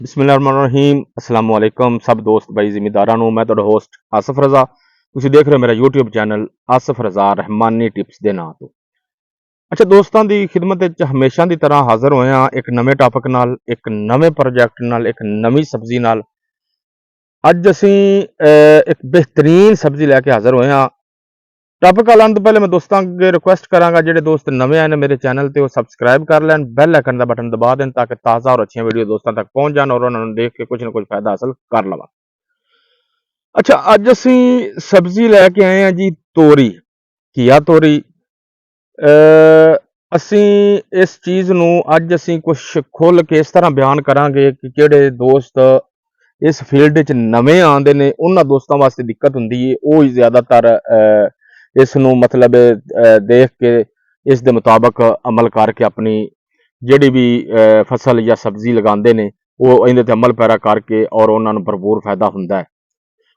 ਬਿਸਮਿਲ੍ਲਾਹਿਰਰਹਿਮਾਨਿਰਰਹੀਮ। अस्सलाम वालेकुम सब दोस्त भाई ਜ਼ਿਮੀਦਾਰਾਂ ਨੂੰ। ਮੈਂ ਤੁਹਾਡਾ ਹੋਸਟ ਆਸਫ ਰਜ਼ਾ। ਤੁਸੀਂ ਦੇਖ ਰਹੇ ਹੋ ਮੇਰਾ YouTube ਚੈਨਲ ਆਸਫ ਰਜ਼ਾ ਰਹਿਮਾਨੀ ਟਿਪਸ ਦੇ ਨਾਂ ਤੋਂ। ਅੱਛਾ ਦੋਸਤਾਂ ਦੀ ਖਿਦਮਤ ਵਿੱਚ ਹਮੇਸ਼ਾ ਦੀ ਤਰ੍ਹਾਂ ਹਾਜ਼ਰ ਹੋਏ ਹਾਂ ਇੱਕ ਨਵੇਂ ਟਾਪਿਕ ਨਾਲ, ਇੱਕ ਨਵੇਂ ਪ੍ਰੋਜੈਕਟ ਨਾਲ, ਇੱਕ ਨਵੀਂ ਸਬਜ਼ੀ ਨਾਲ। ਅੱਜ ਅਸੀਂ ਇੱਕ ਬਿਹਤਰੀਨ ਸਬਜ਼ੀ ਲੈ ਕੇ ਹਾਜ਼ਰ ਹੋਏ ਹਾਂ। ਟਾਪਿਕ ਆਉਣ ਤੋਂ ਪਹਿਲੇ ਮੈਂ ਦੋਸਤਾਂ ਅੱਗੇ ਰਿਕੁਐਸਟ ਕਰਾਂਗਾ, ਜਿਹੜੇ ਦੋਸਤ ਨਵੇਂ ਆਏ ਨੇ ਮੇਰੇ ਚੈਨਲ ਤੇ, ਉਹ ਸਬਸਕ੍ਰਾਈਬ ਕਰ ਲੈਣ, ਬੈਲ ਆਈਕਨ ਦਾ ਬਟਨ ਦਬਾ ਦੇਣ ਤਾਂ ਕਿ ਤਾਜ਼ਾ ਔਰ ਅੱਛੀਆਂ ਵੀਡੀਓ ਦੋਸਤਾਂ ਤੱਕ ਪਹੁੰਚ ਜਾਣ ਔਰ ਉਹਨਾਂ ਨੂੰ ਦੇਖ ਕੇ ਕੁਝ ਨਾ ਕੁਝ ਫਾਇਦਾ ਹਾਸਲ ਕਰ ਲਵਾਂ। ਅੱਛਾ, ਅੱਜ ਅਸੀਂ ਸਬਜ਼ੀ ਲੈ ਕੇ ਆਏ ਹਾਂ ਜੀ ਤੋਰੀ, ਘੀਆ ਤੋਰੀ। ਅਸੀਂ ਇਸ ਚੀਜ਼ ਨੂੰ ਅੱਜ ਅਸੀਂ ਕੁਝ ਖੁੱਲ੍ਹ ਕੇ ਇਸ ਤਰ੍ਹਾਂ ਬਿਆਨ ਕਰਾਂਗੇ ਕਿ ਜਿਹੜੇ ਦੋਸਤ ਇਸ ਫੀਲਡ ਵਿੱਚ ਨਵੇਂ ਆਉਂਦੇ ਨੇ ਉਹਨਾਂ ਦੋਸਤਾਂ ਵਾਸਤੇ ਦਿੱਕਤ ਹੁੰਦੀ ਹੈ, ਉਹ ਹੀ ਜ਼ਿਆਦਾਤਰ ਇਸ ਨੂੰ ਮਤਲਬ ਦੇਖ ਕੇ ਇਸ ਦੇ ਮੁਤਾਬਕ ਅਮਲ ਕਰਕੇ ਆਪਣੀ ਜਿਹੜੀ ਵੀ ਫਸਲ ਜਾਂ ਸਬਜ਼ੀ ਲਗਾਉਂਦੇ ਨੇ ਉਹ ਇਹਦੇ ਤੇ ਅਮਲ ਪੈਰਾ ਕਰਕੇ ਔਰ ਉਹਨਾਂ ਨੂੰ ਭਰਪੂਰ ਫਾਇਦਾ ਹੁੰਦਾ ਹੈ।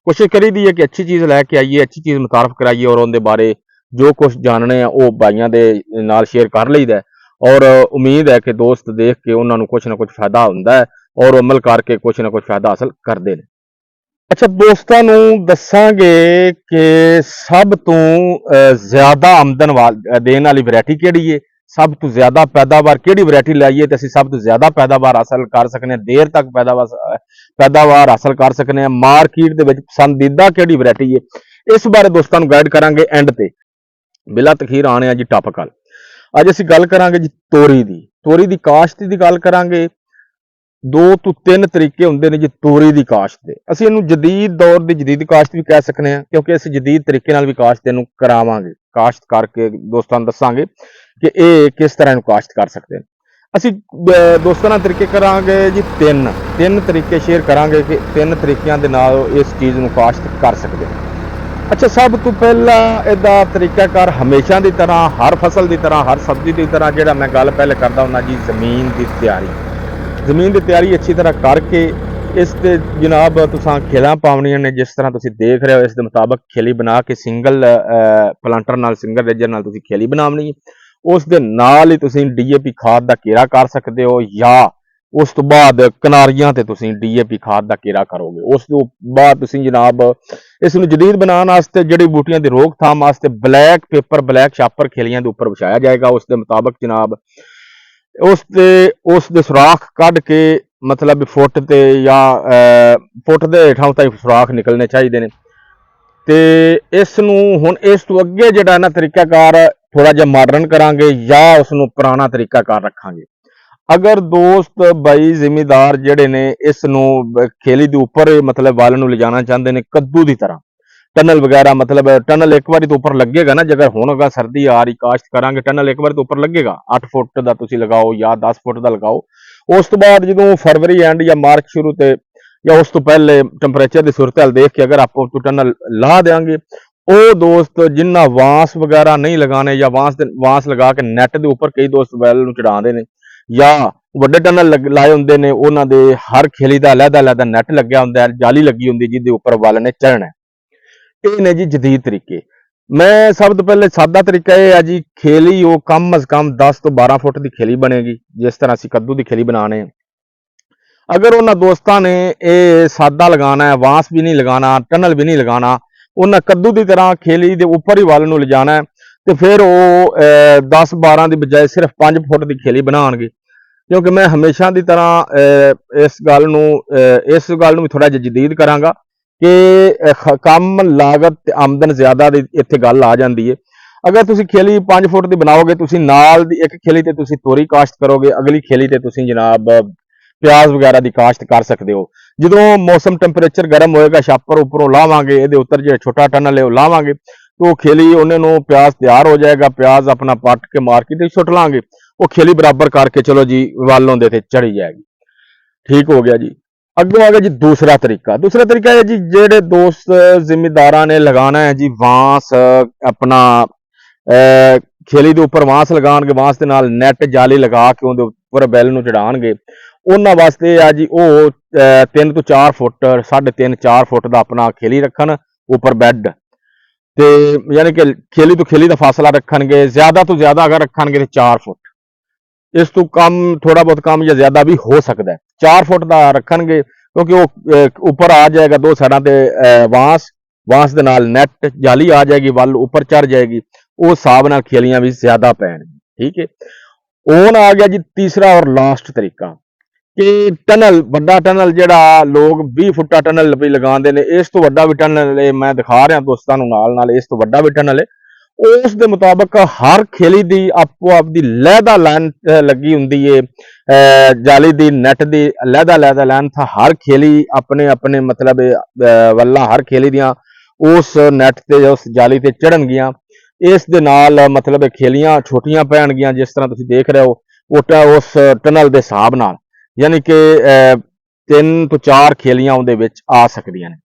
ਕੋਸ਼ਿਸ਼ ਕਰੀਦੀ ਹੈ ਕਿ ਅੱਛੀ ਚੀਜ਼ ਲੈ ਕੇ ਆਈਏ, ਅੱਛੀ ਚੀਜ਼ ਮੁਤਾਰਫ ਕਰਾਈਏ ਔਰ ਉਹਦੇ ਬਾਰੇ ਜੋ ਕੁਝ ਜਾਣਨੇ ਆ ਉਹ ਭਾਈਆਂ ਦੇ ਨਾਲ ਸ਼ੇਅਰ ਕਰ ਲਈਦਾ ਔਰ ਉਮੀਦ ਹੈ ਕਿ ਦੋਸਤ ਦੇਖ ਕੇ ਉਹਨਾਂ ਨੂੰ ਕੁਝ ਨਾ ਕੁਝ ਫਾਇਦਾ ਹੁੰਦਾ ਹੈ ਔਰ ਅਮਲ ਕਰਕੇ ਕੁਝ ਨਾ ਕੁਝ ਫਾਇਦਾ ਹਾਸਲ ਕਰਦੇ ਨੇ। ਅੱਛਾ, ਦੋਸਤਾਂ ਨੂੰ ਦੱਸਾਂਗੇ ਕਿ ਸਭ ਤੋਂ ਜ਼ਿਆਦਾ ਆਮਦਨ ਦੇਣ ਵਾਲੀ ਵੈਰਾਈਟੀ ਕਿਹੜੀ ਹੈ, ਸਭ ਤੋਂ ਜ਼ਿਆਦਾ ਪੈਦਾਵਾਰ ਕਿਹੜੀ ਵੈਰਾਈਟੀ ਲਾਈਏ ਤੇ ਅਸੀਂ ਸਭ ਤੋਂ ਜ਼ਿਆਦਾ ਪੈਦਾਵਾਰ ਹਾਸਲ ਕਰ ਸਕਨੇ ਹਾਂ, ਦੇਰ ਤੱਕ ਪੈਦਾਵਾਰ ਹਾਸਲ ਕਰ ਸਕਨੇ ਹਾਂ, ਮਾਰਕੀਟ ਦੇ ਵਿੱਚ ਪਸੰਦੀਦਾ ਕਿਹੜੀ ਵੈਰਾਈਟੀ ਹੈ, ਇਸ ਬਾਰੇ ਦੋਸਤਾਂ ਨੂੰ ਗਾਈਡ ਕਰਾਂਗੇ ਐਂਡ ਤੇ। ਬਿਲਾ ਤਖੀਰ ਆਣੇ ਆ ਜੀ ਟਾਪਿਕ ਵੱਲ। ਅੱਜ ਅਸੀਂ ਗੱਲ ਕਰਾਂਗੇ ਜੀ ਤੋਰੀ ਦੀ ਕਾਸ਼ਤ ਦੀ ਗੱਲ ਕਰਾਂਗੇ। 2 ਤੋਂ 3 ਤਰੀਕੇ ਹੁੰਦੇ ਨੇ ਜੀ ਤੋਰੀ ਦੀ ਕਾਸ਼ਤ ਦੇ। ਅਸੀਂ ਇਹਨੂੰ ਜਦੀਦ ਦੌਰ ਦੀ ਜਦੀਦ ਕਾਸ਼ਤ ਵੀ ਕਹਿ ਸਕਨੇ ਹਾਂ, ਕਿਉਂਕਿ ਅਸੀਂ ਜਦੀਦ ਤਰੀਕੇ ਨਾਲ ਵੀ ਕਾਸ਼ਤ ਇਹਨੂੰ ਕਰਾਵਾਂਗੇ, ਕਾਸ਼ਤ ਕਰਕੇ ਦੋਸਤਾਂ ਨੂੰ ਦੱਸਾਂਗੇ ਕਿ ਇਹ ਕਿਸ ਤਰ੍ਹਾਂ ਇਹਨੂੰ ਕਾਸ਼ਤ ਕਰ ਸਕਦੇ ਨੇ। ਅਸੀਂ ਦੋਸਤਾਂ ਨਾਲ ਤਰੀਕੇ ਕਰਾਂਗੇ ਜੀ ਤਿੰਨ ਤਰੀਕੇ ਸ਼ੇਅਰ ਕਰਾਂਗੇ ਕਿ 3 ਤਰੀਕਿਆਂ ਦੇ ਨਾਲ ਇਸ ਚੀਜ਼ ਨੂੰ ਕਾਸ਼ਤ ਕਰ ਸਕਦੇ ਨੇ। ਅੱਛਾ, ਸਭ ਤੋਂ ਪਹਿਲਾਂ ਇਹਦਾ ਤਰੀਕਾਕਾਰ ਹਮੇਸ਼ਾ ਦੀ ਤਰ੍ਹਾਂ, ਹਰ ਫਸਲ ਦੀ ਤਰ੍ਹਾਂ, ਹਰ ਸਬਜ਼ੀ ਦੀ ਤਰ੍ਹਾਂ ਜਿਹੜਾ ਮੈਂ ਗੱਲ ਪਹਿਲੇ ਕਰਦਾ ਹੁੰਦਾ ਜੀ, ਜ਼ਮੀਨ ਦੀ ਤਿਆਰੀ ਅੱਛੀ ਤਰ੍ਹਾਂ ਕਰਕੇ ਇਸ ਤੇ ਜਨਾਬ ਤੁਸੀਂ ਖੇਲਾਂ ਪਾਉਣੀਆਂ ਨੇ। ਜਿਸ ਤਰ੍ਹਾਂ ਤੁਸੀਂ ਦੇਖ ਰਹੇ ਹੋ ਇਸ ਦੇ ਮੁਤਾਬਕ ਖੇਲੀ ਬਣਾ ਕੇ ਸਿੰਗਲ ਪਲਾਂਟਰ ਨਾਲ, ਸਿੰਗਲ ਰੇਜਰ ਨਾਲ ਤੁਸੀਂ ਖੇਲੀ ਬਣਾਉਣੀ ਹੈ। ਉਸ ਦੇ ਨਾਲ ਹੀ ਤੁਸੀਂ DAP ਖਾਦ ਦਾ ਘੇਰਾ ਕਰ ਸਕਦੇ ਹੋ ਜਾਂ ਉਸ ਤੋਂ ਬਾਅਦ ਕਿਨਾਰੀਆਂ ਤੇ ਤੁਸੀਂ DAP ਖਾਦ ਦਾ ਘੇਰਾ ਕਰੋਗੇ। ਉਸ ਤੋਂ ਬਾਅਦ ਤੁਸੀਂ ਜਨਾਬ ਇਸ ਨੂੰ ਜਦੀਦ ਬਣਾਉਣ ਵਾਸਤੇ ਜੜੀ ਬੂਟੀਆਂ ਦੀ ਰੋਕਥਾਮ ਵਾਸਤੇ ਬਲੈਕ ਸ਼ਾਪਰ ਖੇਲੀਆਂ ਦੇ ਉੱਪਰ ਵਿਛਾਇਆ ਜਾਏਗਾ। ਉਸ ਦੇ ਮੁਤਾਬਕ ਜਨਾਬ ਉਸ ਦੇ ਸੁਰਾਖ ਕੱਢ ਕੇ ਮਤਲਬ ਫੁੱਟ ਤੇ ਜਾਂ ਫੁੱਟ ਦੇ ਹੇਠਾਂ ਤਾਈਂ ਸੁਰਾਖ ਨਿਕਲਣੇ ਚਾਹੀਦੇ ਨੇ। ਤੇ ਇਸ ਨੂੰ ਹੁਣ ਇਸ ਤੋਂ ਅੱਗੇ ਜਿਹੜਾ ਨਾ ਤਰੀਕਾਕਾਰ ਥੋੜਾ ਜਿਹਾ ਮਾਡਰਨ ਕਰਾਂਗੇ ਜਾਂ ਉਸ ਨੂੰ ਪੁਰਾਣਾ ਤਰੀਕਾਕਾਰ ਰੱਖਾਂਗੇ। ਅਗਰ ਦੋਸਤ ਬਾਈ ਜ਼ਿਮੀਦਾਰ ਜਿਹੜੇ ਨੇ ਇਸ ਨੂੰ ਖੇਲੀ ਦੇ ਉੱਪਰ ਮਤਲਬ ਵੱਲ ਨੂੰ ਲਿਜਾਣਾ ਚਾਹੁੰਦੇ ਨੇ ਕੱਦੂ ਦੀ ਤਰ੍ਹਾਂ, ਟਨਲ ਵਗੈਰਾ, ਮਤਲਬ ਟਨਲ ਇੱਕ ਵਾਰੀ ਤੋਂ ਉੱਪਰ ਲੱਗੇਗਾ ਨਾ, ਜੇਕਰ ਹੁਣ ਅਗਰ ਸਰਦੀ ਆ ਰਹੀ ਕਾਸ਼ਤ ਕਰਾਂਗੇ ਟਨਲ ਇੱਕ ਵਾਰੀ ਤੋਂ ਉੱਪਰ ਲੱਗੇਗਾ, 8 ਫੁੱਟ ਦਾ ਤੁਸੀਂ ਲਗਾਓ ਜਾਂ 10 ਫੁੱਟ ਦਾ ਲਗਾਓ। ਉਸ ਤੋਂ ਬਾਅਦ ਜਦੋਂ ਫਰਵਰੀ ਐਂਡ ਜਾਂ ਮਾਰਚ ਸ਼ੁਰੂ ਤੇ ਜਾਂ ਉਸ ਤੋਂ ਪਹਿਲੇ ਟੈਂਪਰੇਚਰ ਦੀ ਸੂਰਤ ਹਾਲ ਦੇਖ ਕੇ ਅਗਰ ਆਪਾਂ ਟਨਲ ਲਾ ਦੇਾਂਗੇ, ਉਹ ਦੋਸਤ ਜਿੰਨਾ ਵਾਂਸ ਵਗੈਰਾ ਨਹੀਂ ਲਗਾਣੇ ਜਾਂ ਵਾਂਸ ਲਗਾ ਕੇ ਨੈਟ ਦੇ ਉੱਪਰ ਕਈ ਦੋਸਤ ਵੈਲ ਨੂੰ ਚੜਾਉਂਦੇ ਨੇ ਜਾਂ ਵੱਡੇ ਟਨਲ ਲਾਏ ਹੁੰਦੇ ਨੇ, ਉਹਨਾਂ ਦੇ ਹਰ ਖੇਲੀ ਦਾ ਅਲੱਗਾ ਨੈਟ ਲੱਗਿਆ ਹੁੰਦਾ, ਜਾਲੀ ਲੱਗੀ ਹੁੰਦੀ ਜਿਹਦੇ ਉੱਪਰ ਵੱਲ ਨੇ ਚੜ੍ਹਨਾ। ਇਹ ਨੇ ਜੀ ਜਦੀਦ ਤਰੀਕੇ। ਮੈਂ ਸਭ ਤੋਂ ਪਹਿਲੇ ਸਾਦਾ ਤਰੀਕਾ ਇਹ ਹੈ ਜੀ, ਖੇਲੀ ਉਹ ਕਮ ਅਜ਼ ਕਮ 10 ਤੋਂ 12 ਫੁੱਟ ਦੀ ਖੇਲੀ ਬਣੇਗੀ, ਜਿਸ ਤਰ੍ਹਾਂ ਅਸੀਂ ਕੱਦੂ ਦੀ ਖੇਲੀ ਬਣਾਣੇ। ਅਗਰ ਉਹਨਾਂ ਦੋਸਤਾਂ ਨੇ ਇਹ ਸਾਦਾ ਲਗਾਉਣਾ ਹੈ, ਵਾਂਸ ਵੀ ਨਹੀਂ ਲਗਾਉਣਾ, ਟਨਲ ਵੀ ਨਹੀਂ ਲਗਾਉਣਾ, ਉਹਨਾਂ ਕੱਦੂ ਦੀ ਤਰ੍ਹਾਂ ਖੇਲੀ ਦੇ ਉੱਪਰ ਹੀ ਵੱਲ ਨੂੰ ਲਿਜਾਣਾ ਤੇ ਫਿਰ ਉਹ 10-12 ਦੀ ਬਜਾਏ ਸਿਰਫ 5 ਫੁੱਟ ਦੀ ਖੇਲੀ ਬਣਾਉਣਗੇ। ਕਿਉਂਕਿ ਮੈਂ ਹਮੇਸ਼ਾ ਦੀ ਤਰ੍ਹਾਂ ਇਸ ਗੱਲ ਨੂੰ ਵੀ ਥੋੜਾ ਜਿਹਾ ਜਦੀਦ ਕਰਾਂਗਾ ਕਿ ਕਮ ਲਾਗਤ ਤੇ ਆਮਦਨ ਜ਼ਿਆਦਾ ਦੀ ਇੱਥੇ ਗੱਲ ਆ ਜਾਂਦੀ ਹੈ। ਅਗਰ ਤੁਸੀਂ ਖੇਲੀ 5 ਫੁੱਟ ਦੀ ਬਣਾਓਗੇ, ਤੁਸੀਂ ਨਾਲ ਦੀ ਇੱਕ ਖੇਲੀ ਤੇ ਤੁਸੀਂ ਤੋਰੀ ਕਾਸ਼ਤ ਕਰੋਗੇ, ਅਗਲੀ ਖੇਲੀ ਤੇ ਤੁਸੀਂ ਜਨਾਬ ਪਿਆਜ਼ ਵਗੈਰਾ ਦੀ ਕਾਸ਼ਤ ਕਰ ਸਕਦੇ ਹੋ। ਜਦੋਂ ਮੌਸਮ ਟੈਂਪਰੇਚਰ ਗਰਮ ਹੋਏਗਾ, ਛਾਪਰ ਉੱਪਰੋਂ ਲਾਵਾਂਗੇ, ਇਹਦੇ ਉੱਤਰ ਜਿਹੜਾ ਛੋਟਾ ਟਨਲ ਹੈ ਉਹ ਲਾਵਾਂਗੇ, तो खेली उन्हें नो प्याज तैयार हो जाएगा, प्याज अपना पट के मार्केट सुट लांगे, वो खेली बराबर करके चलो जी वालों दे चढ़ी जाएगी। ठीक हो गया जी। अगों आ गया जी दूसरा तरीका है जी, जेड़े दोस्त जिम्मेदार ने लगाना है जी वांस, अपना खेली के उपर वांस लगाएंगे, वांस के नाल नैट जाली लगा के उनके उपर बैल नूं चढ़ाएंगे। उन्हां वास्ते आ जी वो 3 तो 4 फुट 3.5-4 फुट का अपना खेली रखन, उपर बैड ते यानी कि खेली तो खेली का फासला रखणगे, ज्यादा तो ज्यादा अगर रखणगे तो 4 फुट, इस तो कम थोड़ा बहुत कम या ज्यादा भी हो सकता है। 4 ਫੁੱਟ ਦਾ ਰੱਖਣਗੇ, ਕਿਉਂਕਿ ਉਹ ਉੱਪਰ ਆ ਜਾਏਗਾ, ਦੋ ਸਾਈਡਾਂ ਤੇ ਵਾਂਸ ਦੇ ਨਾਲ ਨੈਟ ਜਾਲੀ ਆ ਜਾਏਗੀ, ਵੱਲ ਉੱਪਰ ਚੜ ਜਾਏਗੀ, ਉਸ ਹਿਸਾਬ ਨਾਲ ਖੇਲੀਆਂ ਵੀ ਜ਼ਿਆਦਾ ਪੈਣਗੀਆਂ। ਠੀਕ ਹੈ। ਹੁਣ ਆ ਗਿਆ ਜੀ ਤੀਸਰਾ ਔਰ ਲਾਸਟ ਤਰੀਕਾ, ਕਿ ਟਨਲ, ਵੱਡਾ ਟਨਲ ਜਿਹੜਾ ਲੋਕ 20 ਫੁੱਟਾ ਟਨਲ ਵੀ ਲਗਾਉਂਦੇ ਨੇ, ਇਸ ਤੋਂ ਵੱਡਾ ਵੀ ਟਨਲ ਮੈਂ ਦਿਖਾ ਰਿਹਾ ਦੋਸਤਾਂ ਨੂੰ ਨਾਲ ਨਾਲ, ਇਸ ਤੋਂ ਵੱਡਾ ਵੀ ਟਨਲ ਹੈ। ਉਸ ਦੇ ਮੁਤਾਬਕ ਹਰ ਖੇਲੀ ਦੀ ਆਪੋ ਆਪ ਦੀ ਲਹਿਦਾ ਲਾਈਨ ਲੱਗੀ ਹੁੰਦੀ ਹੈ, ਜਾਲੀ ਦੀ ਨੈਟ ਦੀ ਲਹਿਦਾ ਲੈਂਥ ਹਰ ਖੇਲੀ ਆਪਣੇ ਆਪਣੇ ਮਤਲਬ ਵੱਲਾਂ ਹਰ ਖੇਲੀ ਦੀਆਂ ਉਸ ਨੈਟ ਤੇ ਉਸ ਜਾਲੀ ਤੇ ਚੜਨਗੀਆਂ। ਇਸ ਦੇ ਨਾਲ ਮਤਲਬ ਖੇਲੀਆਂ ਛੋਟੀਆਂ ਪੈਣਗੀਆਂ, ਜਿਸ ਤਰ੍ਹਾਂ ਤੁਸੀਂ ਦੇਖ ਰਹੇ ਹੋ ਉਸ ਟਨਲ ਦੇ ਹਿਸਾਬ ਨਾਲ, ਯਾਨੀ ਕਿ 3 ਤੋਂ 4 ਖੇਲੀਆਂ ਉਹਦੇ ਵਿੱਚ ਆ ਸਕਦੀਆਂ ਨੇ,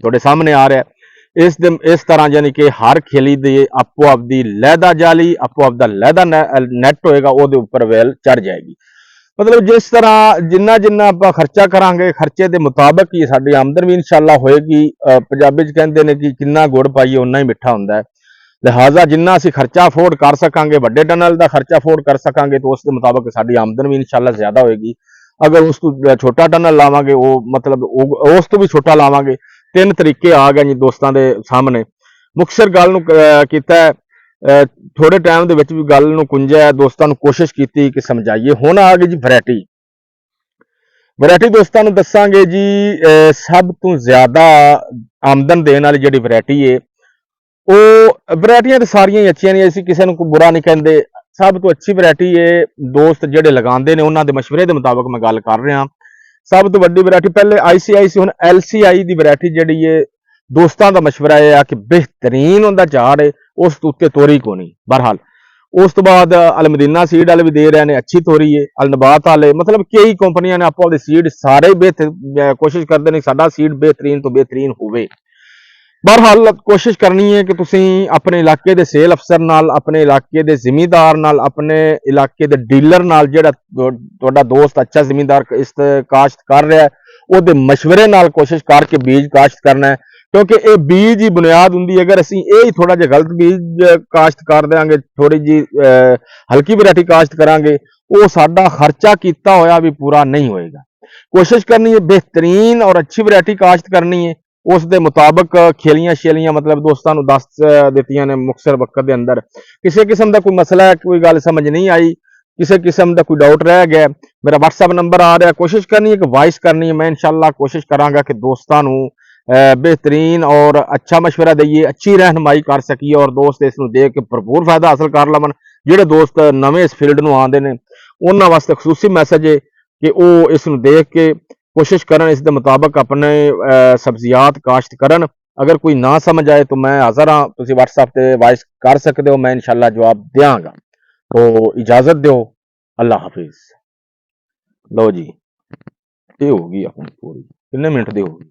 ਤੁਹਾਡੇ ਸਾਹਮਣੇ ਆ ਰਿਹਾ। ਇਸ ਤਰ੍ਹਾਂ ਯਾਨੀ ਕਿ ਹਰ ਖੇਲੀ ਦੇ ਆਪੋ ਆਪ ਦੀ ਲਹਿਦਾ ਜਾਲੀ, ਆਪੋ ਆਪ ਦਾ ਲਹਿਦਾ ਨੈਟ ਹੋਏਗਾ, ਉਹਦੇ ਉੱਪਰ ਵੇਲ ਚੜ ਜਾਏਗੀ। ਮਤਲਬ ਜਿਸ ਤਰ੍ਹਾਂ ਜਿੰਨਾ ਜਿੰਨਾ ਆਪਾਂ ਖਰਚਾ ਕਰਾਂਗੇ, ਖਰਚੇ ਦੇ ਮੁਤਾਬਕ ਹੀ ਸਾਡੀ ਆਮਦਨ ਵੀ ਇਨਸ਼ਾਅੱਲਾ ਹੋਏਗੀ। ਪੰਜਾਬੀ 'ਚ ਕਹਿੰਦੇ ਨੇ ਕਿ ਜਿੰਨਾ ਗੁੜ ਪਾਈਏ ਉਨਾ ਹੀ ਮਿੱਠਾ ਹੁੰਦਾ ਹੈ। ਲਿਹਾਜ਼ਾ ਜਿੰਨਾ ਅਸੀਂ ਖਰਚਾ ਅਫੋਰਡ ਕਰ ਸਕਾਂਗੇ, ਵੱਡੇ ਟਨਲ ਦਾ ਖਰਚਾ ਅਫੋਰਡ ਕਰ ਸਕਾਂਗੇ, ਤਾਂ ਉਸ ਦੇ ਮੁਤਾਬਕ ਸਾਡੀ ਆਮਦਨ ਵੀ ਇਨਸ਼ਾਅੱਲਾ ਜ਼ਿਆਦਾ ਹੋਏਗੀ। ਅਗਰ ਉਸ ਤੋਂ ਛੋਟਾ ਟਨਲ ਲਾਵਾਂਗੇ, ਉਹ ਮਤਲਬ ਉਸ ਤੋਂ ਵੀ ਛੋਟਾ ਲਾਵਾਂਗੇ। 3 ਤਰੀਕੇ ਆ ਗਏ ਜੀ ਦੋਸਤਾਂ ਦੇ ਸਾਹਮਣੇ। ਮੁਖਤਸਰ ਗੱਲ ਨੂੰ ਕੀਤਾ, ਥੋੜੇ ਟਾਈਮ ਦੇ ਵਿੱਚ ਵੀ ਗੱਲ ਨੂੰ ਕੁੰਜਿਆ, ਦੋਸਤਾਂ ਨੂੰ ਕੋਸ਼ਿਸ਼ ਕੀਤੀ ਕਿ ਸਮਝਾਈਏ। ਹੁਣ ਆ ਗਈ ਜੀ ਵੈਰਾਈਟੀ ਦੋਸਤਾਂ ਨੂੰ ਦੱਸਾਂਗੇ ਜੀ। ਸਭ ਤੋਂ ਜ਼ਿਆਦਾ ਆਮਦਨ ਦੇਣ ਵਾਲੀ ਜਿਹੜੀ ਵੈਰਾਈਟੀ ਹੈ, ਉਹ ਵੈਰਾਈਟੀਆਂ ਤਾਂ ਸਾਰੀਆਂ ਹੀ ਅੱਛੀਆਂ ਨੇ, ਅਸੀਂ ਕਿਸੇ ਨੂੰ ਕੋਈ ਬੁਰਾ ਨਹੀਂ ਕਹਿੰਦੇ। ਸਭ ਤੋਂ ਅੱਛੀ ਵੈਰਾਈਟੀ ਹੈ, ਦੋਸਤ ਜਿਹੜੇ ਲਗਾਉਂਦੇ ਨੇ ਉਹਨਾਂ ਦੇ ਮਸ਼ਵਰੇ ਦੇ ਮੁਤਾਬਕ ਮੈਂ ਗੱਲ ਕਰ ਰਿਹਾ। ਸਭ ਤੋਂ ਵੱਡੀ ਵੈਰਾਈਟੀ ਪਹਿਲੇ ICI ਸੀ, ਹੁਣ LCI ਦੀ ਵੈਰਾਈਟੀ ਜਿਹੜੀ ਹੈ, ਦੋਸਤਾਂ ਦਾ ਮਸ਼ਵਰਾ ਇਹ ਆ ਕਿ ਬਿਹਤਰੀਨ ਹੁੰਦਾ ਝਾੜ ਹੈ, ਉਸ ਉੱਤੇ ਤੋਰੀ ਕੋ ਨਹੀਂ। ਬਹਰਹਾਲ ਉਸ ਤੋਂ ਬਾਅਦ ਅਲਮਦੀਨਾ ਸੀਡ ਵਾਲੇ ਵੀ ਦੇ ਰਹੇ ਨੇ, ਅੱਛੀ ਤੋਰੀ ਹੈ। ਅਲਨਬਾਤ ਵਾਲੇ, ਮਤਲਬ ਕਈ ਕੰਪਨੀਆਂ ਨੇ ਆਪੋ ਦੇ ਸੀਡ ਸਾਰੇ ਕੋਸ਼ਿਸ਼ ਕਰਦੇ ਨੇ ਸਾਡਾ ਸੀਡ ਬਿਹਤਰੀਨ ਤੋਂ ਬਿਹਤਰੀਨ ਹੋਵੇ। ਬਹਰਹਾਲ ਕੋਸ਼ਿਸ਼ ਕਰਨੀ ਹੈ ਕਿ ਤੁਸੀਂ ਆਪਣੇ ਇਲਾਕੇ ਦੇ ਸੇਲ ਅਫਸਰ ਨਾਲ, ਆਪਣੇ ਇਲਾਕੇ ਦੇ ਜ਼ਿਮੀਂਦਾਰ ਨਾਲ, ਆਪਣੇ ਇਲਾਕੇ ਦੇ ਡੀਲਰ ਨਾਲ, ਜਿਹੜਾ ਤੁਹਾਡਾ ਦੋਸਤ ਅੱਛਾ ਜ਼ਿਮੀਂਦਾਰ ਇਸ ਕਾਸ਼ਤ ਕਰ ਰਿਹਾ, ਉਹਦੇ ਮਸ਼ਵਰੇ ਨਾਲ ਕੋਸ਼ਿਸ਼ ਕਰਕੇ ਬੀਜ ਕਾਸ਼ਤ ਕਰਨਾ ਹੈ, ਕਿਉਂਕਿ ਇਹ ਬੀਜ ਹੀ ਬੁਨਿਆਦ ਹੁੰਦੀ ਹੈ। ਅਗਰ ਅਸੀਂ ਇਹ ਹੀ ਥੋੜਾ ਜਿਹਾ ਗਲਤ ਬੀਜ ਕਾਸ਼ਤ ਕਰ ਦਿਆਂਗੇ, ਥੋੜੀ ਜੀ ਹਲਕੀ ਵੈਰਾਈਟੀ ਕਾਸ਼ਤ ਕਰਾਂਗੇ, ਉਹ ਸਾਡਾ ਖਰਚਾ ਕੀਤਾ ਹੋਇਆ ਵੀ ਪੂਰਾ ਨਹੀਂ ਹੋਏਗਾ। ਕੋਸ਼ਿਸ਼ ਕਰਨੀ ਹੈ बेहतरीन और अच्छी वैरायटी काश्त करनी है। उस दे मुताबिक खेलियां शेलियां मतलब दोस्तों ਨੂੰ ਦੱਸ ਦਿੱਤੀਆਂ ਨੇ ਮੁਖਤਸਰ ਵਕਤ ਦੇ ਅੰਦਰ। ਕਿਸੇ ਕਿਸਮ ਦਾ ਕੋਈ ਮਸਲਾ ਹੈ, ਕੋਈ ਗੱਲ ਸਮਝ ਨਹੀਂ ਆਈ, ਕਿਸੇ ਕਿਸਮ ਦਾ ਕੋਈ ਡਾਊਟ ਰਹਿ ਗਿਆ, ਮੇਰਾ WhatsApp ਨੰਬਰ ਆ ਰਿਹਾ, ਕੋਸ਼ਿਸ਼ ਕਰਨੀ है कि वॉइस करनी है। मैं इंशाल्लाह कोशिश करांगा कि दोस्तों ਨੂੰ बेहतरीन और अच्छा मशवरा दईए, अच्छी रहनुमाई कर सकीए और दोस्त इस ਨੂੰ ਦੇਖ ਕੇ ਭਰਪੂਰ ਫਾਇਦਾ ਹਾਸਲ ਕਰ ਲਵਣ। ਜਿਹੜੇ ਦੋਸਤ ਨਵੇਂ ਇਸ ਫੀਲਡ ਨੂੰ ਆਉਂਦੇ ਨੇ ਉਹਨਾਂ ਵਾਸਤੇ ਖਸੂਸੀ ਮੈਸੇਜ ਹੈ कि ਉਹ ਇਸ ਨੂੰ ਦੇਖ ਕੇ कोशिश करन, इस दे मुताबिक अपने सब्जियात काश्त करन। अगर कोई ना समझ आए तो मैं हाज़र हाँ, तुसीं WhatsApp ते वॉइस कर सकते हो, मैं इंशाल्लाह जवाब देंगा। तो इजाजत दो, अल्लाह हाफिज। लो जी, ये होगी अपनी पूरी कितने मिनट दी होगी।